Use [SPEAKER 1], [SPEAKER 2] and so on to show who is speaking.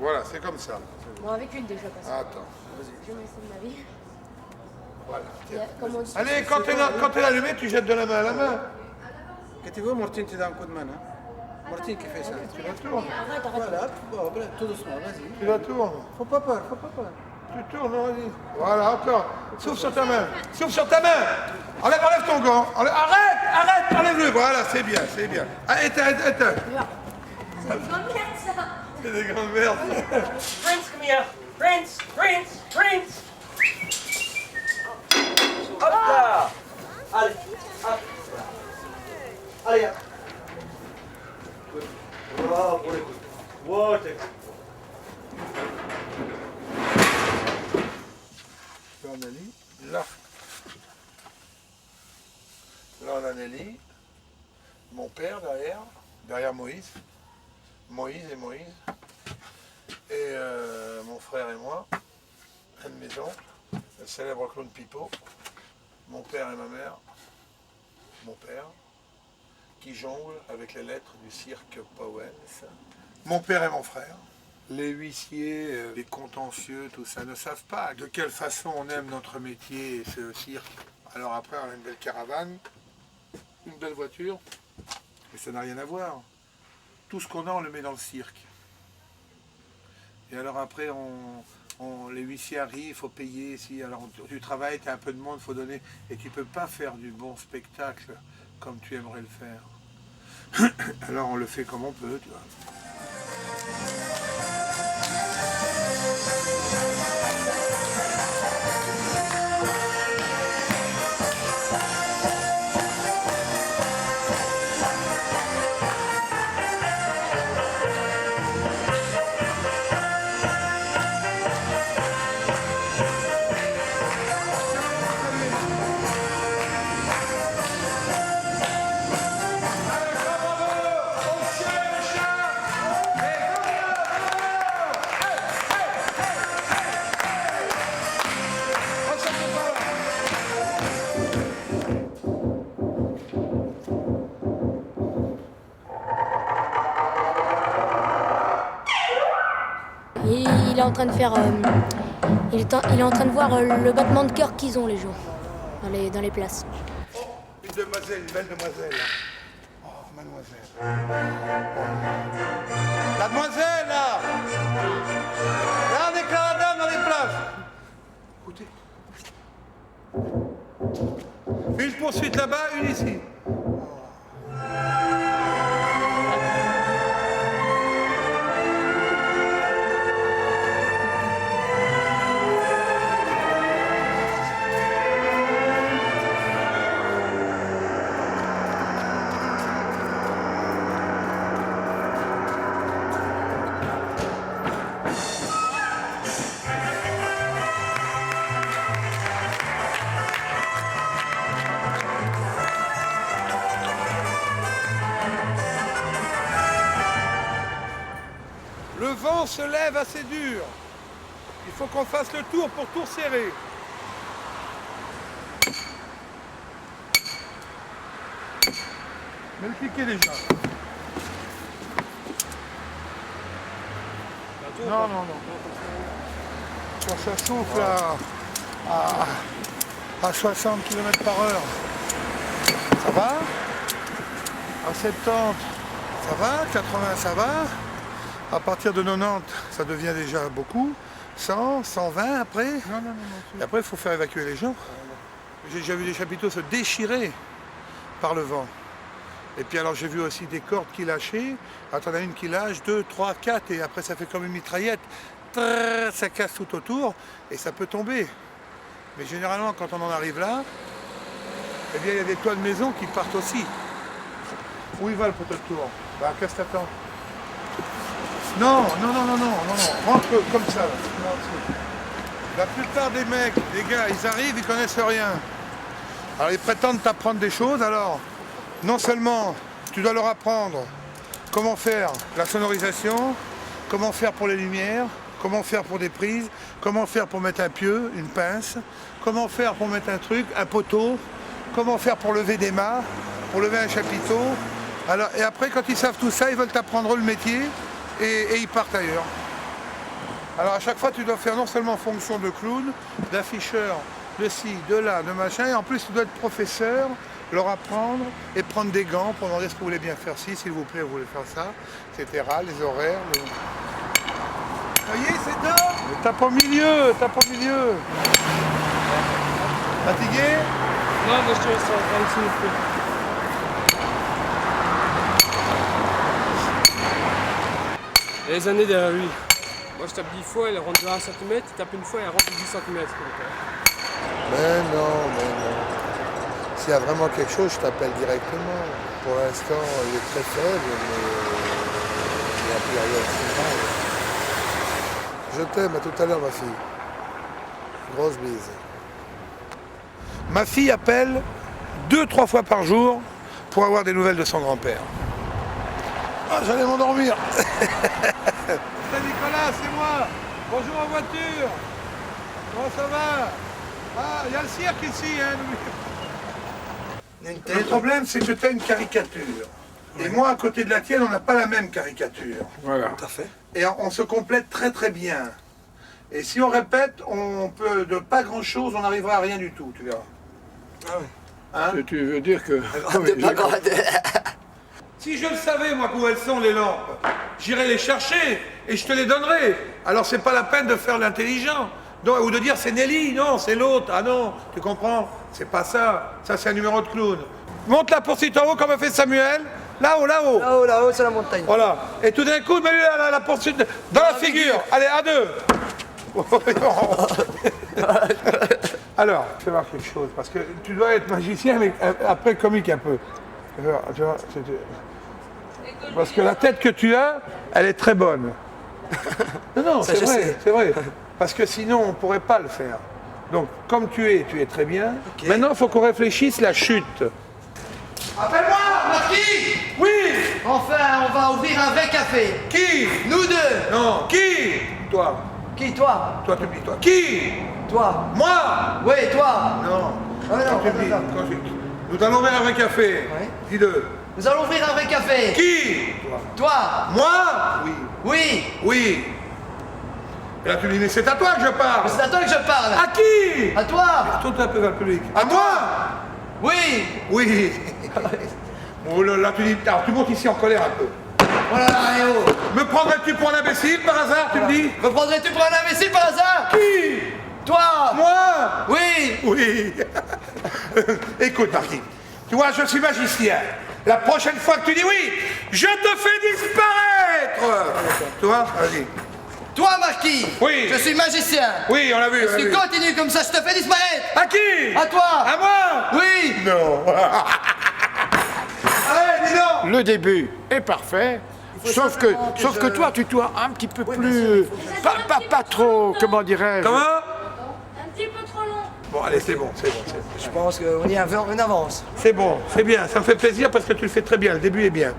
[SPEAKER 1] Voilà, c'est comme ça.
[SPEAKER 2] Bon, avec une déjà, parce que
[SPEAKER 1] Attends.
[SPEAKER 2] je me sens de ma vie.
[SPEAKER 1] Voilà.
[SPEAKER 2] Il y a- comment on dit-
[SPEAKER 1] Allez, quand t'es allumé, tu jettes de la main à la main.
[SPEAKER 3] Que tu veux, Martine te donne un coup de main. Hein? Martine qui fait ça.
[SPEAKER 1] Tu la tournes.
[SPEAKER 2] Arrête,
[SPEAKER 3] Voilà, bon, voilà, tout doucement, vas-y.
[SPEAKER 1] Tu la tournes.
[SPEAKER 3] Faut pas peur, faut pas peur.
[SPEAKER 1] Tu tournes, vas-y. Voilà, encore. Souffle sur ta main. Souffle sur ta main. Enlève ton gant. Arrête, enlève-le. Voilà, c'est bien, c'est bien. Ah, éteins.
[SPEAKER 2] C'est une grande merde, ça.
[SPEAKER 1] C'est des grandes merdes.
[SPEAKER 4] Prince, come here. Prince. Hop là. Allez, hop. Allez, hop. Wow, pour l'écoute. Wow, t'es cool.
[SPEAKER 1] Là, on a Nelly. Là, on a Nelly. Mon père derrière Moïse. Moïse. Et mon frère et moi. Un de mes oncles, le célèbre clown Pipo. Mon père et ma mère. Mon père, qui jongle avec les lettres du cirque Powens. Mon père et mon frère. Les huissiers, les contentieux, tout ça, ne savent pas de quelle façon on aime notre métier et ce cirque. Alors après, on a une belle caravane, une belle voiture, mais ça n'a rien à voir. Tout ce qu'on a, on le met dans le cirque. Et alors après, les huissiers arrivent, il faut payer. Alors tu travailles, tu as un peu de monde, il faut donner. Et tu ne peux pas faire du bon spectacle comme tu aimerais le faire. Alors on le fait comme on peut, tu vois.
[SPEAKER 2] Il est en train de faire. Il est en train de voir le battement de cœur qu'ils ont, les gens, dans les places.
[SPEAKER 1] Oh, une demoiselle, une belle demoiselle. Là. Oh, mademoiselle. La demoiselle, là. Là, on déclare la dame dans les places. Écoutez. Une poursuite là-bas, une ici. Le vent se lève assez dur. Il faut qu'on fasse le tour pour tout serrer. Mais le piquet déjà. Non. Quand ça souffle à 60 km par heure, ça va. À 70, ça va. 80, ça va. À partir de 90, ça devient déjà beaucoup. 100, 120 après. Non. Et après, il faut faire évacuer les gens. J'ai déjà vu des chapiteaux se déchirer par le vent. Et puis alors j'ai vu aussi des cordes qui lâchaient. Attends, il y en a une qui lâche, 2, 3, 4, et après ça fait comme une mitraillette. Trrr, ça casse tout autour et ça peut tomber. Mais généralement, quand on en arrive là, eh bien il y a des toits de maison qui partent aussi. Où il va le poteau de tour? Bah, qu'est-ce que t'attends? Non, rentre comme ça. Là. La plupart des mecs, des gars, ils arrivent, ils connaissent rien. Alors ils prétendent t'apprendre des choses, alors non seulement tu dois leur apprendre comment faire la sonorisation, comment faire pour les lumières, comment faire pour des prises, comment faire pour mettre un pieu, une pince, comment faire pour mettre un truc, un poteau, comment faire pour lever des mâts, pour lever un chapiteau. Alors, et après, quand ils savent tout ça, ils veulent t'apprendre le métier et ils partent ailleurs. Alors à chaque fois, tu dois faire non seulement fonction de clown, d'afficheur, de ci, de là, de machin, et en plus tu dois être professeur, leur apprendre et prendre des gants pour demander ce que vous voulez bien faire ci, s'il vous plaît, vous voulez faire ça, etc. Les horaires. Ça y est, c'est top. Tape au milieu, tape au milieu. Fatigué?
[SPEAKER 5] Non, moi je te laisse en dessous. Les années derrière lui. Moi je tape 10 fois, elle rentre de 1 cm, il tape une fois, elle rentre de 10 cm.
[SPEAKER 1] Mais non, mais non. S'il y a vraiment quelque chose, je t'appelle directement. Pour l'instant, il est très faible, mais il n'y a plus rien de mal. Je t'aime, à tout à l'heure, ma fille. Grosse bise. Ma fille appelle 2-3 fois par jour pour avoir des nouvelles de son grand-père. Ah, j'allais m'endormir. C'est Nicolas, c'est moi. Bonjour en voiture. Comment ça va? Ah, il y a le cirque ici, hein. Le problème, c'est que tu as une caricature. Et moi, à côté de la tienne, on n'a pas la même caricature.
[SPEAKER 3] Voilà. Tout à fait.
[SPEAKER 1] Et on se complète très très bien. Et si on répète, on peut de pas grand chose, on n'arrivera à rien du tout, tu verras.
[SPEAKER 3] Ah oui.
[SPEAKER 1] Hein?
[SPEAKER 3] Tu veux dire que...
[SPEAKER 1] Si je le savais, moi, où elles sont les lampes, j'irais les chercher et je te les donnerais. Alors c'est pas la peine de faire l'intelligent. Ou de dire c'est Nelly, non, c'est l'autre. Ah non, tu comprends? C'est pas ça. Ça, c'est un numéro de clown. Monte la poursuite en haut comme a fait Samuel. Là-haut, là-haut.
[SPEAKER 6] Là-haut, là-haut, c'est la montagne.
[SPEAKER 1] Voilà. Et tout d'un coup, mets-lui la poursuite dans la figure. Allez, à deux. Alors, fais voir quelque chose, parce que tu dois être magicien, mais après comique un peu. Tu vois, parce que la tête que tu as, elle est très bonne. Non, c'est vrai, c'est vrai. Parce que sinon, on ne pourrait pas le faire. Donc, comme tu es très bien. Okay. Maintenant, il faut qu'on réfléchisse la chute. Appelle-moi,
[SPEAKER 6] Marquis!
[SPEAKER 1] Oui!
[SPEAKER 6] Enfin, on va ouvrir un vrai café.
[SPEAKER 1] Qui?
[SPEAKER 6] Nous deux.
[SPEAKER 1] Non, qui? Toi.
[SPEAKER 6] Qui, toi?
[SPEAKER 1] Toi, tu me dis toi. Qui?
[SPEAKER 6] Toi.
[SPEAKER 1] Moi?
[SPEAKER 6] Oui, toi.
[SPEAKER 1] Non.
[SPEAKER 6] Ah, non,
[SPEAKER 1] tu me dis, nous allons ouvrir un vrai café.
[SPEAKER 6] Oui.
[SPEAKER 1] Dis-le.
[SPEAKER 6] Nous allons ouvrir un vrai café.
[SPEAKER 1] Qui?
[SPEAKER 6] Toi.
[SPEAKER 1] Moi? Oui.
[SPEAKER 6] Oui.
[SPEAKER 1] Oui. Et là, tu dis, mais c'est à toi que je parle.
[SPEAKER 6] C'est à toi que je parle.
[SPEAKER 1] À qui?
[SPEAKER 6] À toi.
[SPEAKER 1] Tourne un peu vers le public. À toi?
[SPEAKER 6] Oui.
[SPEAKER 1] Oui. Oh là là, tu dis, alors tu montes ici en colère un peu.
[SPEAKER 6] Voilà, oh.
[SPEAKER 1] Me prendrais-tu pour un imbécile par hasard, tu me dis?
[SPEAKER 6] Me prendrais-tu pour un imbécile par hasard?
[SPEAKER 1] Qui?
[SPEAKER 6] Toi.
[SPEAKER 1] Moi?
[SPEAKER 6] Oui.
[SPEAKER 1] Oui. Écoute, Marquis, tu vois, je suis magicien. La prochaine fois que tu dis oui, je te fais disparaître. Tu vois? Vas-y.
[SPEAKER 6] Toi, Marquis.
[SPEAKER 1] Oui.
[SPEAKER 6] Je suis magicien.
[SPEAKER 1] Oui, on l'a vu.
[SPEAKER 6] Si tu continues comme ça, je te fais disparaître.
[SPEAKER 1] À qui?
[SPEAKER 6] À toi.
[SPEAKER 1] À moi?
[SPEAKER 6] Oui.
[SPEAKER 1] Non. Allez, dis donc.
[SPEAKER 7] Le début est parfait, sauf que toi, tu dois un petit peu plus... Pas trop, comment dirais-je...
[SPEAKER 1] Comment?
[SPEAKER 2] Un petit peu trop long.
[SPEAKER 1] Bon, allez, c'est bon.
[SPEAKER 6] Je pense qu'on y a en avance.
[SPEAKER 1] C'est bon, c'est bien, ça me fait plaisir parce que tu le fais très bien, le début est bien.